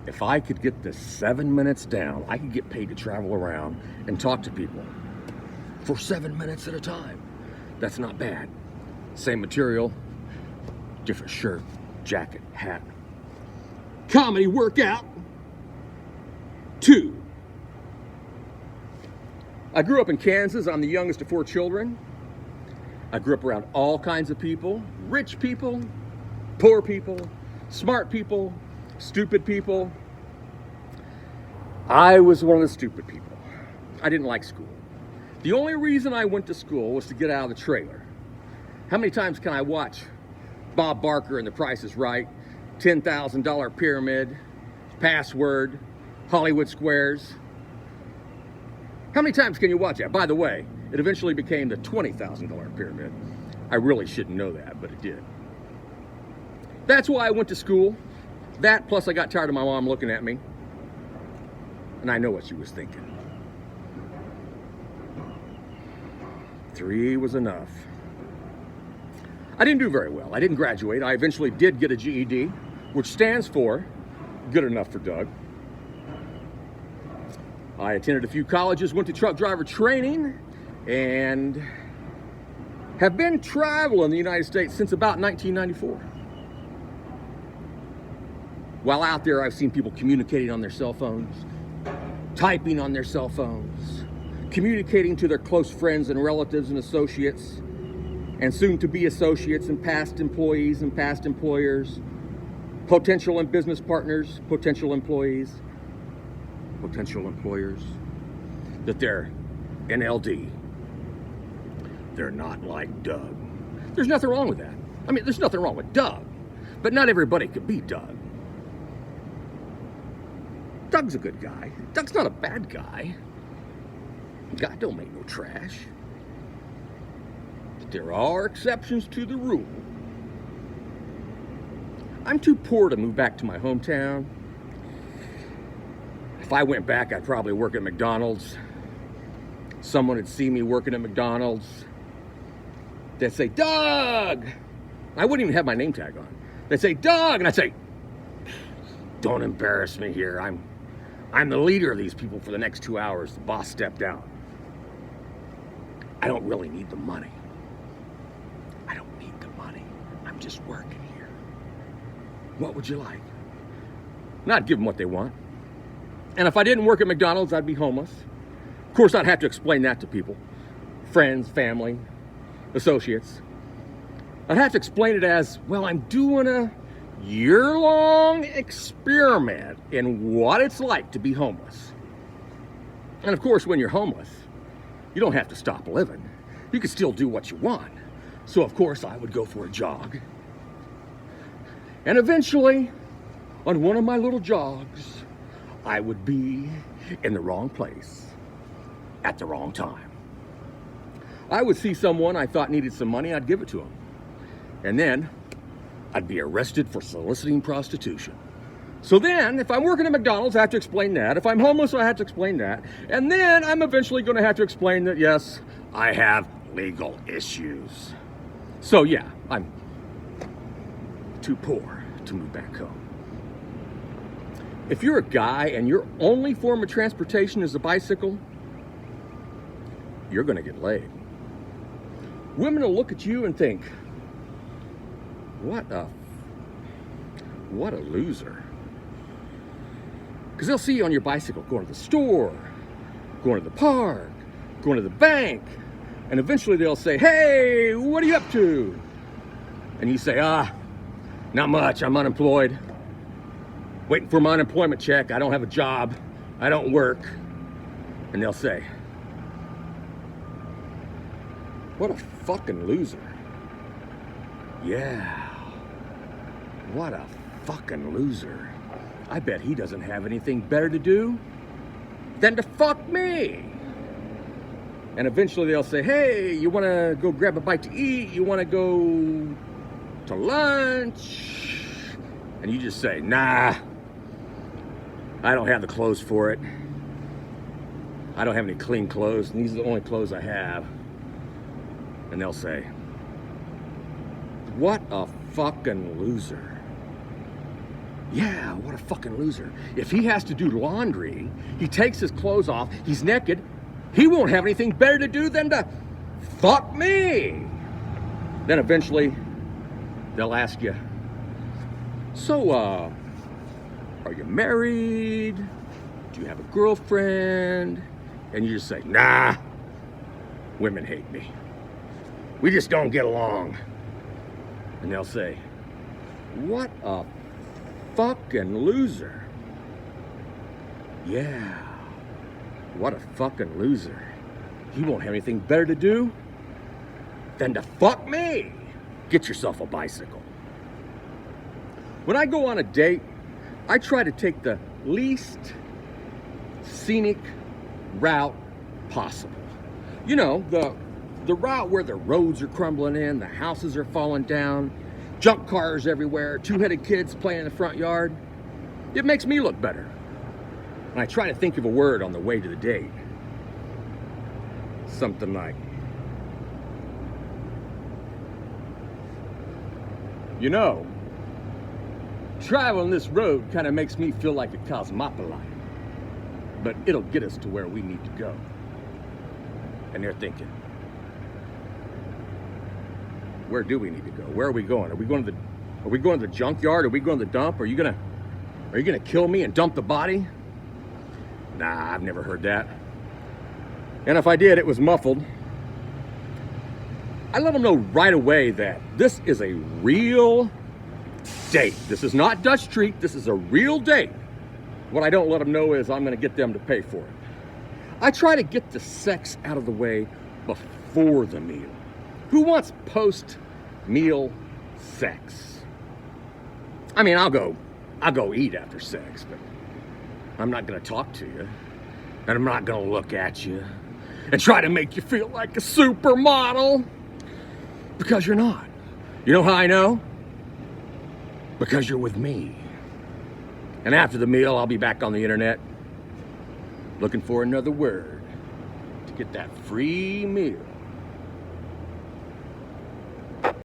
if I could get the 7 minutes down, I could get paid to travel around and talk to people for 7 minutes at a time. That's not bad. Same material, different shirt, jacket, hat. Comedy workout 2. I grew up in Kansas. I'm the youngest of 4 children. I grew up around all kinds of people, rich people, poor people, smart people, stupid people. I was one of the stupid people. I didn't like school. The only reason I went to school was to get out of the trailer. How many times can I watch Bob Barker and The Price is Right, $10,000 Pyramid, Password, Hollywood Squares? How many times can you watch that? By the way, it eventually became the $20,000 Pyramid. I really shouldn't know that, but it did. That's why I went to school. That, plus I got tired of my mom looking at me. And I know what she was thinking. 3 was enough. I didn't do very well. I didn't graduate. I eventually did get a GED, which stands for Good Enough for Doug. I attended a few colleges, went to truck driver training, and have been traveling the United States since about 1994. While out there, I've seen people communicating on their cell phones, typing on their cell phones, communicating to their close friends and relatives and associates, and soon to be associates and past employees and past employers, potential and business partners, potential employees, potential employers, that they're NLD. They're not like Doug. There's nothing wrong with that. I mean, there's nothing wrong with Doug, but not everybody could be Doug. Doug's a good guy. Doug's not a bad guy. God don't make no trash. But there are exceptions to the rule. I'm too poor to move back to my hometown. If I went back, I'd probably work at McDonald's. Someone would see me working at McDonald's. They'd say, Doug! I wouldn't even have my name tag on. They'd say, Doug! And I'd say, don't embarrass me here. I'm the leader of these people for the next 2 hours. The boss stepped out. I don't really need the money. I don't need the money. I'm just working here. What would you like? And I'd give them what they want. And if I didn't work at McDonald's, I'd be homeless. Of course, I'd have to explain that to people. Friends, family, associates. I'd have to explain it as, well, I'm doing a year-long experiment in what it's like to be homeless. And of course, when you're homeless, you don't have to stop living. You can still do what you want. So of course, I would go for a jog. And eventually, on one of my little jogs, I would be in the wrong place at the wrong time. I would see someone I thought needed some money, I'd give it to them. And then I'd be arrested for soliciting prostitution. So then, if I'm working at McDonald's, I have to explain that. If I'm homeless, I have to explain that. And then I'm eventually going to have to explain that, yes, I have legal issues. So yeah, I'm too poor to move back home. If you're a guy and your only form of transportation is a bicycle, you're going to get laid. Women will look at you and think, what a loser. Because they'll see you on your bicycle going to the store, going to the park, going to the bank, and eventually they'll say, hey, what are you up to? And you say, not much, I'm unemployed. Waiting for my unemployment check, I don't have a job, I don't work. And they'll say, what a fucking loser. Yeah, what a fucking loser. I bet he doesn't have anything better to do than to fuck me. And eventually they'll say, hey, you want to go grab a bite to eat? You want to go to lunch? And you just say, nah, I don't have the clothes for it. I don't have any clean clothes, and these are the only clothes I have. And they'll say, what a fucking loser. Yeah, what a fucking loser. If he has to do laundry, he takes his clothes off, he's naked, he won't have anything better to do than to fuck me. Then eventually, they'll ask you, so, are you married? Do you have a girlfriend? And you just say, nah, women hate me. We just don't get along. And they'll say, what a fucking loser. Yeah, what a fucking loser. He won't have anything better to do than to fuck me. Get yourself a bicycle. When I go on a date, I try to take the least scenic route possible. You know, the route where the roads are crumbling in, the houses are falling down, junk cars everywhere, two-headed kids playing in the front yard. It makes me look better. And I try to think of a word on the way to the date. Something like, you know, traveling this road kind of makes me feel like a cosmopolite, but it'll get us to where we need to go. And they're thinking, where do we need to go? Where are we going? Are we going to the junkyard? Are we going to the dump? Are you gonna kill me and dump the body? Nah, I've never heard that. And if I did, it was muffled. I let them know right away that this is a real date. This is not Dutch Treat. This is a real date. What I don't let them know is I'm going to get them to pay for it. I try to get the sex out of the way before the meal. Who wants post-meal sex? I mean, I'll go eat after sex, but I'm not going to talk to you, and I'm not going to look at you and try to make you feel like a supermodel, because you're not. You know how I know? Because you're with me. And after the meal, I'll be back on the internet looking for another word to get that free meal.